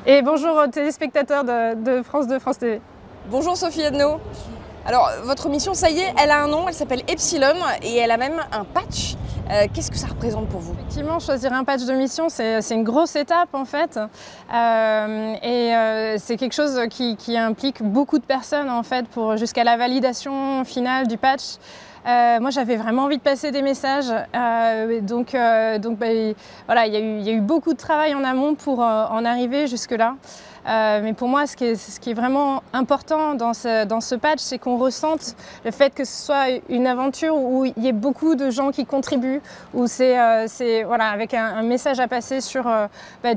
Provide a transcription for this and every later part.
Et bonjour aux téléspectateurs de France 2, France TV. Bonjour Sophie Adno. Alors votre mission, ça y est, elle a un nom, elle s'appelle Epsilon et elle a même un patch. Qu'est-ce que ça représente pour vous? Effectivement, choisir un patch de mission, c'est une grosse étape en fait. C'est quelque chose qui implique beaucoup de personnes en fait pour jusqu'à la validation finale du patch. Moi, j'avais vraiment envie de passer des messages, voilà, il y a eu beaucoup de travail en amont pour en arriver jusque-là. Mais pour moi, ce qui est vraiment important dans ce patch, c'est qu'on ressente le fait que ce soit une aventure où il y ait beaucoup de gens qui contribuent, où c'est voilà, avec un message à passer sur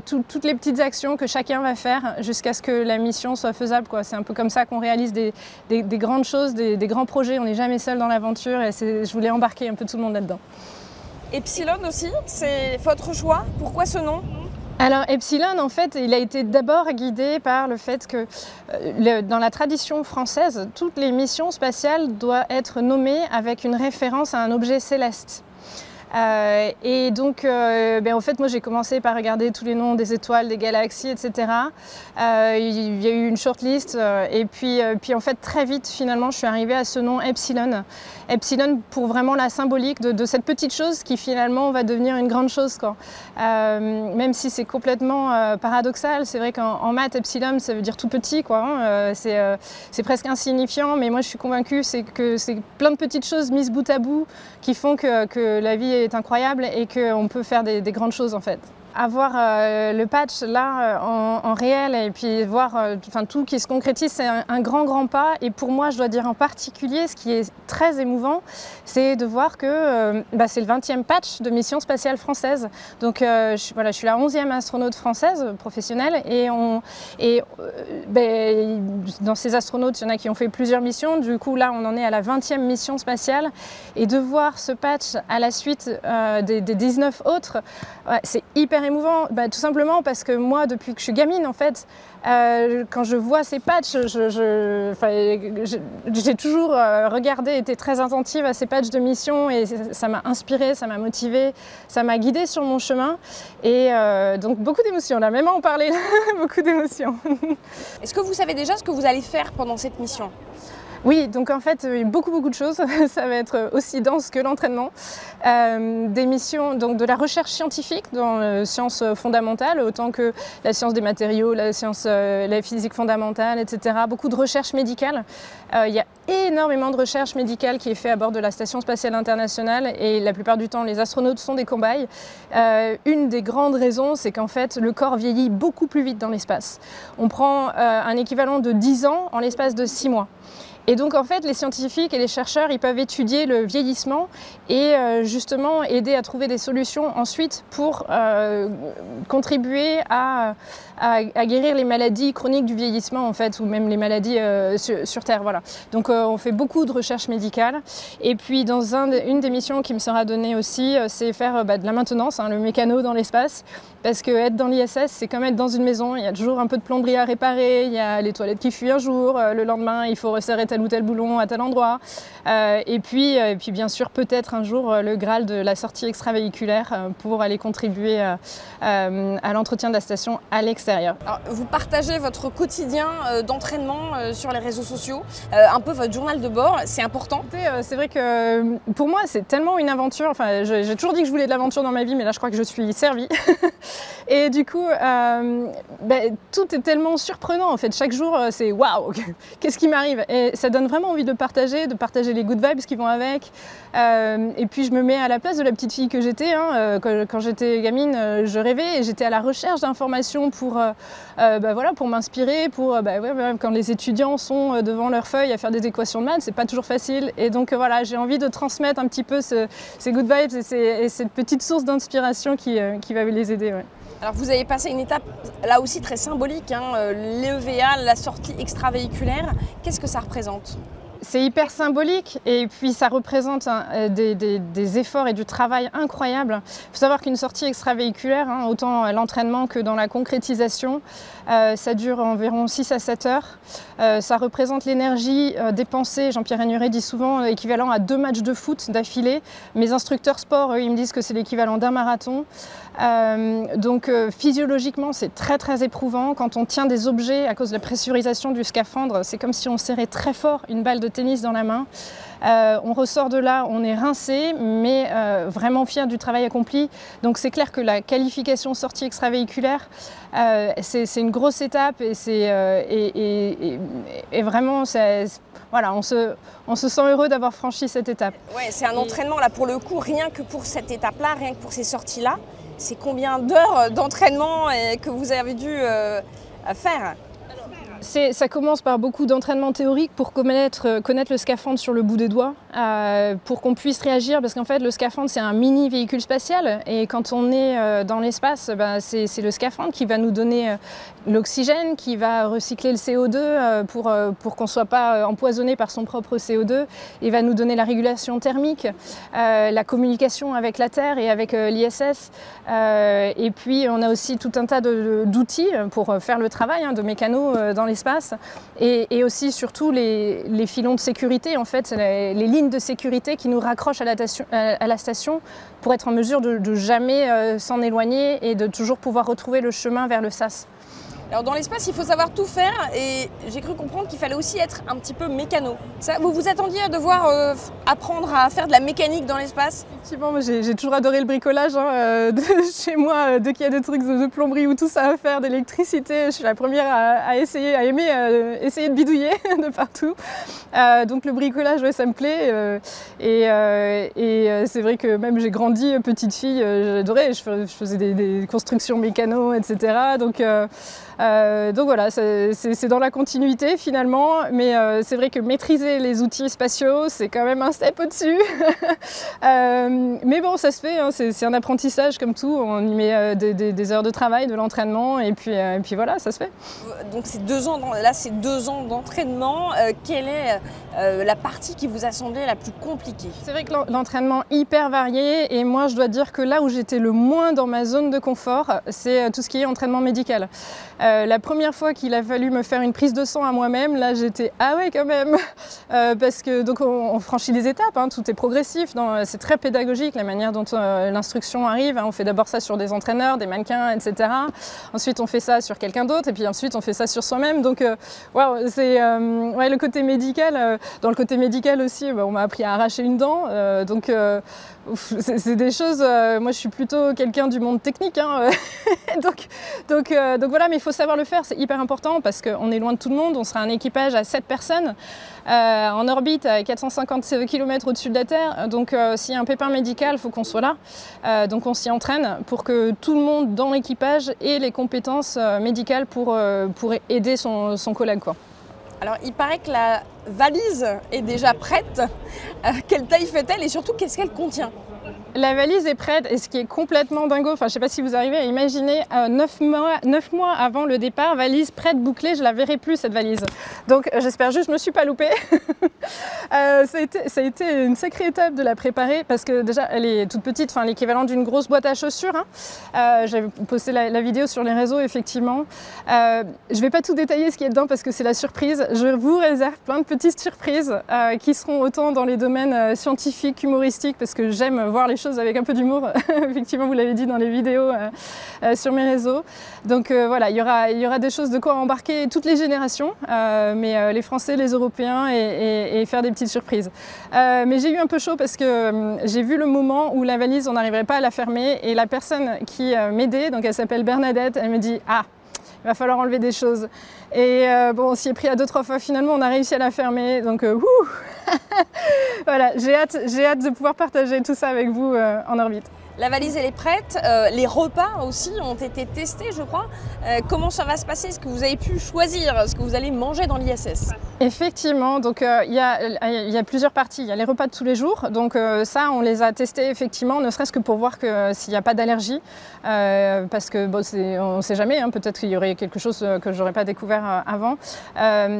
toutes les petites actions que chacun va faire jusqu'à ce que la mission soit faisable, quoi. C'est un peu comme ça qu'on réalise des grandes choses, des grands projets. On n'est jamais seul dans l'aventure et je voulais embarquer un peu tout le monde là-dedans. Epsilon aussi, c'est votre choix. Pourquoi ce nom? Alors Epsilon, en fait, il a été d'abord guidé par le fait que dans la tradition française, toutes les missions spatiales doivent être nommées avec une référence à un objet céleste. En fait, moi j'ai commencé par regarder tous les noms des étoiles, des galaxies, etc. Il y a eu une shortlist et puis en fait très vite finalement je suis arrivée à ce nom Epsilon. Epsilon pour vraiment la symbolique de cette petite chose qui finalement va devenir une grande chose, quoi. Même si c'est complètement paradoxal, c'est vrai qu'en maths Epsilon ça veut dire tout petit, quoi, hein. C'est presque insignifiant, mais moi je suis convaincue que c'est plein de petites choses mises bout à bout qui font que la vie est incroyable et qu'on peut faire des grandes choses en fait. Avoir le patch là en réel et puis voir tout qui se concrétise, c'est un grand pas. Et pour moi, je dois dire en particulier, ce qui est très émouvant, c'est de voir que c'est le 20e patch de mission spatiale française. Donc je suis la 11e astronaute française professionnelle dans ces astronautes, il y en a qui ont fait plusieurs missions. Du coup, là, on en est à la 20e mission spatiale. Et de voir ce patch à la suite des 19 autres, c'est hyper émouvant, tout simplement parce que moi, depuis que je suis gamine, en fait, quand je vois ces patchs, j'ai toujours regardé, été très attentive à ces patchs de mission et ça m'a inspirée, ça m'a motivée, ça m'a guidée sur mon chemin. Et donc beaucoup d'émotions, là, même à en parler, beaucoup d'émotions. Est-ce que vous savez déjà ce que vous allez faire pendant cette mission? Oui, donc en fait, beaucoup de choses. Ça va être aussi dense que l'entraînement. Des missions, donc de la recherche scientifique dans les sciences fondamentales, autant que la science des matériaux, la physique fondamentale, etc. Beaucoup de recherche médicale. Il y a énormément de recherche médicale qui est faite à bord de la Station spatiale internationale et la plupart du temps, les astronautes sont des cobayes. Une des grandes raisons, c'est qu'en fait, le corps vieillit beaucoup plus vite dans l'espace. On prend un équivalent de 10 ans en l'espace de 6 mois. Et donc en fait, les scientifiques et les chercheurs, ils peuvent étudier le vieillissement et justement aider à trouver des solutions ensuite pour contribuer à guérir les maladies chroniques du vieillissement en fait, ou même les maladies sur Terre. Voilà. Donc on fait beaucoup de recherche médicale. Et puis dans une des missions qui me sera donnée aussi, c'est faire de la maintenance, hein, le mécano dans l'espace. Parce que être dans l'ISS, c'est comme être dans une maison. Il y a toujours un peu de plomberie à réparer, il y a les toilettes qui fuient un jour, le lendemain il faut resserrer tel ou tel boulon à tel endroit. Et puis bien sûr peut-être un jour le Graal de la sortie extravéhiculaire pour aller contribuer à l'entretien de la station à l'extérieur. Alors, vous partagez votre quotidien d'entraînement sur les réseaux sociaux, un peu votre journal de bord, c'est important? C'est vrai que pour moi c'est tellement une aventure, enfin j'ai toujours dit que je voulais de l'aventure dans ma vie, mais là je crois que je suis servie. Et du coup, tout est tellement surprenant en fait. Chaque jour, c'est waouh, qu'est-ce qui m'arrive? Et ça donne vraiment envie de partager les good vibes qui vont avec. Et puis je me mets à la place de la petite fille que j'étais. Hein. Quand j'étais gamine, je rêvais et j'étais à la recherche d'informations pour m'inspirer. Quand les étudiants sont devant leurs feuilles à faire des équations de maths, c'est pas toujours facile. Et donc voilà, j'ai envie de transmettre un petit peu ces good vibes et cette petite source d'inspiration qui va les aider. Ouais. Alors vous avez passé une étape là aussi très symbolique, hein, l'EVA, la sortie extravéhiculaire. Qu'est-ce que ça représente? C'est hyper symbolique et puis ça représente des efforts et du travail incroyables. Il faut savoir qu'une sortie extravéhiculaire, autant à l'entraînement que dans la concrétisation, ça dure environ 6 à 7 heures. Ça représente l'énergie dépensée, Jean-Pierre Agnuret dit souvent, équivalent à 2 matchs de foot d'affilée. Mes instructeurs sport, eux, ils me disent que c'est l'équivalent d'un marathon. Donc physiologiquement, c'est très éprouvant. Quand on tient des objets à cause de la pressurisation du scaphandre, c'est comme si on serrait très fort une balle de tennis dans la main. On ressort de là, on est rincé, mais vraiment fier du travail accompli. Donc c'est clair que la qualification sortie extravéhiculaire, c'est une grosse étape et vraiment, voilà, on se sent heureux d'avoir franchi cette étape. Ouais, c'est un entraînement là pour le coup, rien que pour cette étape-là, rien que pour ces sorties-là. C'est combien d'heures d'entraînement que vous avez dû faire ? Ça commence par beaucoup d'entraînement théorique pour connaître le scaphandre sur le bout des doigts, pour qu'on puisse réagir, parce qu'en fait le scaphandre c'est un mini véhicule spatial et quand on est dans l'espace, c'est le scaphandre qui va nous donner l'oxygène, qui va recycler le CO2 pour qu'on ne soit pas empoisonné par son propre CO2, et va nous donner la régulation thermique, la communication avec la Terre et avec l'ISS, et puis on a aussi tout un tas d'outils pour faire le travail de mécano dans l'espace et aussi surtout les filons de sécurité, en fait, les lignes de sécurité qui nous raccrochent à la station pour être en mesure de jamais s'en éloigner et de toujours pouvoir retrouver le chemin vers le SAS. Alors dans l'espace, il faut savoir tout faire et j'ai cru comprendre qu'il fallait aussi être un petit peu mécano. Ça, vous vous attendiez à devoir apprendre à faire de la mécanique dans l'espace ? Effectivement, moi j'ai toujours adoré le bricolage. Chez moi, dès qu'il y a des trucs de plomberie ou tout ça à faire, d'électricité, je suis la première à essayer de bidouiller de partout. Donc le bricolage, ouais, ça me plaît. C'est vrai que même j'ai grandi petite fille, j'adorais, je faisais des constructions mécano, etc. Donc voilà, c'est dans la continuité finalement, mais c'est vrai que maîtriser les outils spatiaux, c'est quand même un step au-dessus. Mais bon, ça se fait, c'est un apprentissage comme tout, on y met des heures de travail, de l'entraînement, et puis voilà, ça se fait. Donc c'est 2 ans, là c'est 2 ans d'entraînement, quelle est la partie qui vous a semblé la plus compliquée ? C'est vrai que l'entraînement hyper varié, et moi je dois dire que là où j'étais le moins dans ma zone de confort, c'est tout ce qui est entraînement médical. La première fois qu'il a fallu me faire une prise de sang à moi-même, là j'étais ah ouais quand même, parce que donc on franchit des étapes, tout est progressif, c'est très pédagogique la manière dont l'instruction arrive. On fait d'abord ça sur des entraîneurs, des mannequins, etc. Ensuite on fait ça sur quelqu'un d'autre et puis ensuite on fait ça sur soi-même. Donc c'est le côté médical. Dans le côté médical aussi, on m'a appris à arracher une dent, donc c'est des choses. Moi je suis plutôt quelqu'un du monde technique, donc voilà, mais il faut savoir le faire, c'est hyper important parce qu'on est loin de tout le monde. On sera un équipage à 7 personnes en orbite à 450 km au-dessus de la Terre. Donc s'il y a un pépin médical, il faut qu'on soit là. Donc on s'y entraîne pour que tout le monde dans l'équipage ait les compétences médicales pour aider son collègue, quoi. Alors il paraît que la valise est déjà prête. Quelle taille fait-elle et surtout qu'est-ce qu'elle contient ? La valise est prête et ce qui est complètement dingo, je ne sais pas si vous arrivez à imaginer, 9 mois avant le départ, valise prête, bouclée, je ne la verrai plus cette valise. Donc j'espère juste que je ne me suis pas loupée. Ça a été une sacrée étape de la préparer parce que déjà elle est toute petite, l'équivalent d'une grosse boîte à chaussures. J'avais posté la vidéo sur les réseaux effectivement. Je ne vais pas tout détailler ce qu'il y a dedans parce que c'est la surprise. Je vous réserve plein de petites surprises qui seront autant dans les domaines scientifiques, humoristiques, parce que j'aime voir les choses avec un peu d'humour. Effectivement, vous l'avez dit dans les vidéos sur mes réseaux. Donc voilà, il y aura des choses de quoi embarquer toutes les générations, mais les Français, les Européens et faire des petites surprises. Mais j'ai eu un peu chaud parce que j'ai vu le moment où la valise, on n'arriverait pas à la fermer et la personne qui m'aidait, donc elle s'appelle Bernadette, elle me dit « Ah, il va falloir enlever des choses ». Et on s'y est pris à 2-3 fois, finalement on a réussi à la fermer, donc voilà, j'ai hâte de pouvoir partager tout ça avec vous en orbite. La valise, elle est prête. Les repas aussi ont été testés, je crois. Comment ça va se passer? Est-ce que vous avez pu choisir ce que vous allez manger dans l'ISS? Effectivement, donc il y a plusieurs parties. Il y a les repas de tous les jours. Donc ça, on les a testés effectivement, ne serait-ce que pour voir que s'il n'y a pas d'allergie. Parce que bon, on ne sait jamais, hein, peut-être qu'il y aurait quelque chose que je n'aurais pas découvert avant.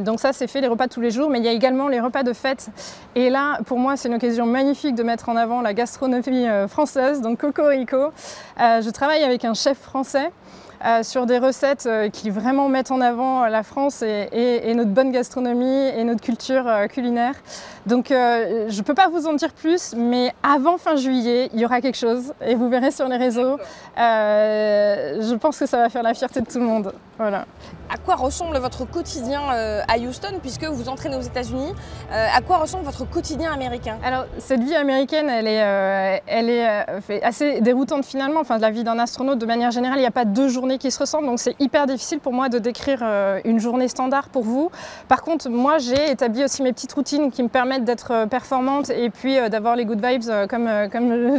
Donc ça, c'est fait, les repas de tous les jours. Mais il y a également les repas de fête. Et là, pour moi, c'est une occasion magnifique de mettre en avant la gastronomie française. Donc Cocorico. Je travaille avec un chef français sur des recettes qui vraiment mettent en avant la France et notre bonne gastronomie et notre culture culinaire. Donc je ne peux pas vous en dire plus, mais avant fin juillet, il y aura quelque chose et vous verrez sur les réseaux. Je pense que ça va faire la fierté de tout le monde. Voilà. À quoi ressemble votre quotidien à Houston, puisque vous entraînez aux États-Unis? À quoi ressemble votre quotidien américain? Alors, cette vie américaine, elle est assez déroutante finalement. Enfin, la vie d'un astronaute, de manière générale, il n'y a pas deux journées qui se ressemblent. Donc, c'est hyper difficile pour moi de décrire une journée standard pour vous. Par contre, moi, j'ai établi aussi mes petites routines qui me permettent d'être performante et puis d'avoir les good vibes comme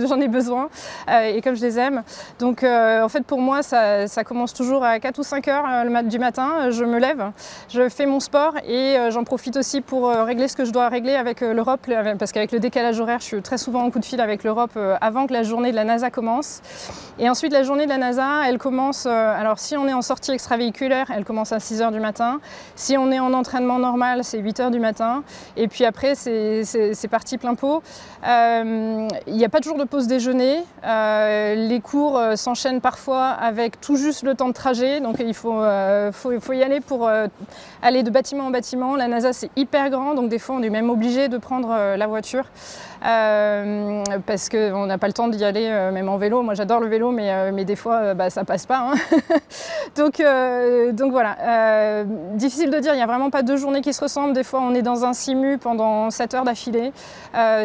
j'en ai besoin et comme je les aime. Donc, en fait, pour moi, ça commence toujours à 4 ou 5 heures du matin. Je me lève, je fais mon sport et j'en profite aussi pour régler ce que je dois régler avec l'Europe, parce qu'avec le décalage horaire, je suis très souvent en coup de fil avec l'Europe avant que la journée de la NASA commence. Et ensuite, la journée de la NASA, elle commence, alors si on est en sortie extravéhiculaire, elle commence à 6 heures du matin. Si on est en entraînement normal, c'est 8 heures du matin. Et puis après, c'est parti plein pot. Il n'y a pas toujours de pause déjeuner. Les cours s'enchaînent parfois avec tout juste le temps de trajet, donc il faut y aller pour aller de bâtiment en bâtiment. La NASA, c'est hyper grand, donc des fois, on est même obligé de prendre la voiture parce qu'on n'a pas le temps d'y aller, même en vélo. Moi, j'adore le vélo, mais des fois, ça passe pas. Hein. donc voilà, difficile de dire, il n'y a vraiment pas deux journées qui se ressemblent. Des fois, on est dans un simu pendant 7 heures d'affilée.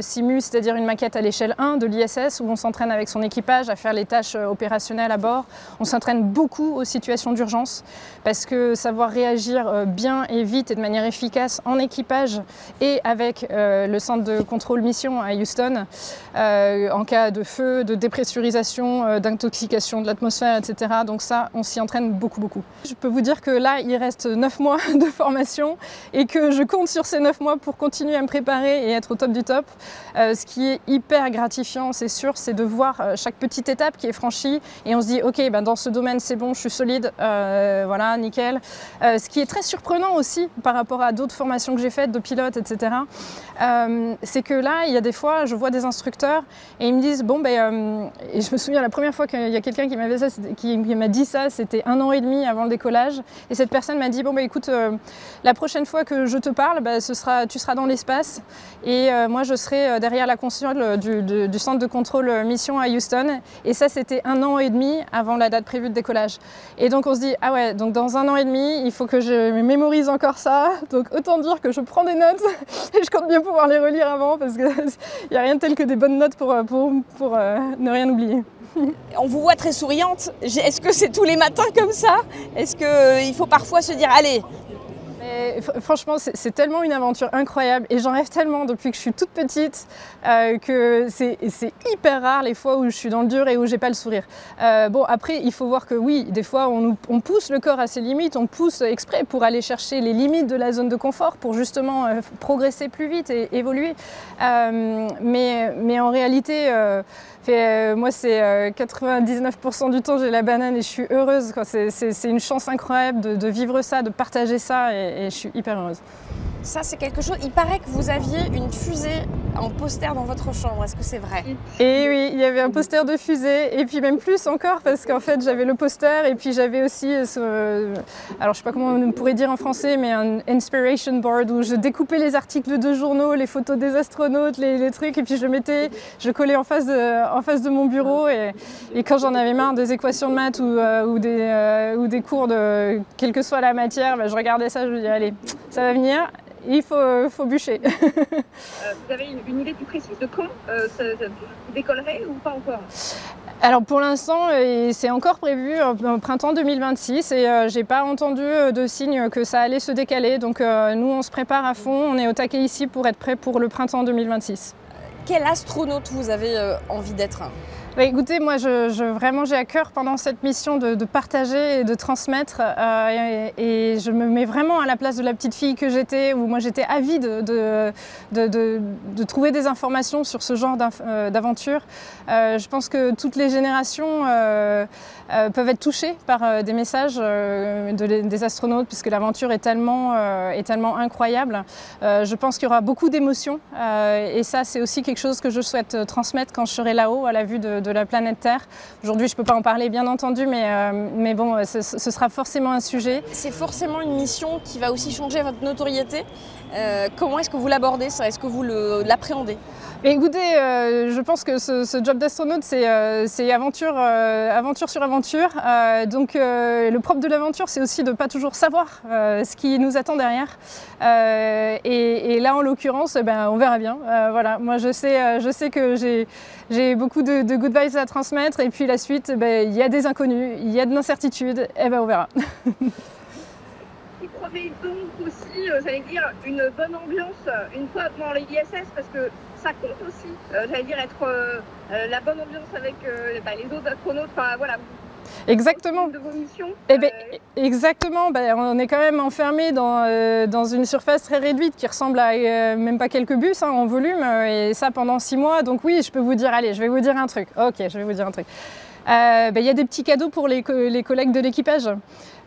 Simu, c'est-à-dire une maquette à l'échelle 1 de l'ISS, où on s'entraîne avec son équipage à faire les tâches opérationnelles à bord. On s'entraîne beaucoup aux situations d'urgence, parce que savoir réagir bien et vite et de manière efficace en équipage et avec le centre de contrôle mission à Houston, en cas de feu, de dépressurisation, d'intoxication de l'atmosphère, etc. Donc ça, on s'y entraîne beaucoup. Je peux vous dire que là, il reste 9 mois de formation et que je compte sur ces 9 mois pour continuer à me préparer et être au top du top. Ce qui est hyper gratifiant, c'est sûr, c'est de voir chaque petite étape qui est franchie et on se dit, ok, dans ce domaine, c'est bon, je suis solide, voilà, nickel. Ce qui est très surprenant aussi par rapport à d'autres formations que j'ai faites de pilote, etc. C'est que là, il y a des fois, je vois des instructeurs et ils me disent, et je me souviens la première fois qu'il y a quelqu'un qui m'a dit ça, c'était 1 an et demi avant le décollage. Et cette personne m'a dit, écoute, la prochaine fois que je te parle, tu seras dans l'espace et moi, je serai derrière la console du centre de contrôle mission à Houston. Et ça, c'était 1 an et demi avant la date prévue de décollage. Et donc, on se dit, ah ouais, donc dans 1 an et demi, il faut que je mémorise encore ça. Donc, autant dire que je prends des notes et je compte bien pouvoir les relire avant parce qu'il n'y a rien de tel que des bonnes notes pour ne rien oublier. On vous voit très souriante. Est-ce que c'est tous les matins comme ça? Est-ce qu'il faut parfois se dire, allez? Franchement, c'est tellement une aventure incroyable et j'en rêve tellement depuis que je suis toute petite que c'est hyper rare les fois où je suis dans le dur et où j'ai pas le sourire. Après, il faut voir que oui, des fois on pousse le corps à ses limites, on pousse exprès pour aller chercher les limites de la zone de confort pour justement progresser plus vite et évoluer. Mais en réalité, moi, c'est 99% du temps, j'ai la banane et je suis heureuse. C'est une chance incroyable de vivre ça, de partager ça et je suis hyper heureuse. Ça, c'est quelque chose. Il paraît que vous aviez une fusée en poster dans votre chambre. Est-ce que c'est vrai? Et oui, il y avait un poster de fusée et puis même plus encore parce qu'en fait, j'avais le poster et puis j'avais aussi alors je sais pas comment on pourrait dire en français, mais un inspiration board où je découpais les articles de journaux, les photos des astronautes, les trucs et puis je collais en face de mon bureau et quand j'en avais marre des équations de maths ou des cours de quelle que soit la matière, je regardais ça, je me disais allez, ça va venir. Il faut bûcher. Vous avez une idée plus précise de quand vous décollerez ou pas encore? Alors pour l'instant, c'est encore prévu au printemps 2026 et j'ai pas entendu de signe que ça allait se décaler. Donc nous, on se prépare à fond, on est au taquet ici pour être prêt pour le printemps 2026. Quel astronaute vous avez envie d'être? Écoutez, moi, vraiment, j'ai à cœur pendant cette mission de partager et de transmettre. Et je me mets vraiment à la place de la petite fille que j'étais, où moi, j'étais avide de trouver des informations sur ce genre d'aventure. Je pense que toutes les générations peuvent être touchées par des messages des astronautes, puisque l'aventure est tellement incroyable. Je pense qu'il y aura beaucoup d'émotions. Et ça, c'est aussi quelque chose que je souhaite transmettre quand je serai là-haut, à la vue de la planète Terre. Aujourd'hui, je ne peux pas en parler, bien entendu, mais bon, ce sera forcément un sujet. C'est forcément une mission qui va aussi changer votre notoriété. Comment est-ce que vous l'abordez, ça? Est-ce que vous l'appréhendez? Écoutez, je pense que ce job d'astronaute, c'est aventure sur aventure. Donc le propre de l'aventure, c'est aussi de ne pas toujours savoir ce qui nous attend derrière. Et là, en l'occurrence, on verra bien. Voilà, moi, je sais que j'ai beaucoup de good vibes à transmettre. Et puis la suite, il y a des inconnus, il y a de l'incertitude. Et on verra. Il promet donc aussi, j'allais dire, une bonne ambiance une fois dans l'ISS, parce que ça compte aussi, j'allais dire, être la bonne ambiance avec les autres astronautes, enfin voilà. Exactement. De vos missions. Exactement. On est quand même enfermé dans une surface très réduite qui ressemble à même pas quelques bus en volume, et ça pendant 6 mois. Donc oui, je peux vous dire, allez, je vais vous dire un truc. Ok, je vais vous dire un truc. Y a des petits cadeaux pour les collègues de l'équipage.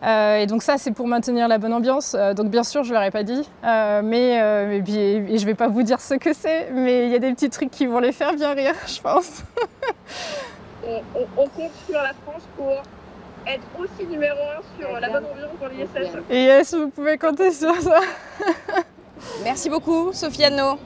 Et donc ça, c'est pour maintenir la bonne ambiance. Donc bien sûr, je ne leur ai pas dit, et je ne vais pas vous dire ce que c'est, mais il y a des petits trucs qui vont les faire bien rire, je pense. On compte sur la France pour être aussi numéro 1 sur la bonne ambiance dans l'ISS. Et yes, vous pouvez compter sur ça. Merci beaucoup, Sophie Anneau.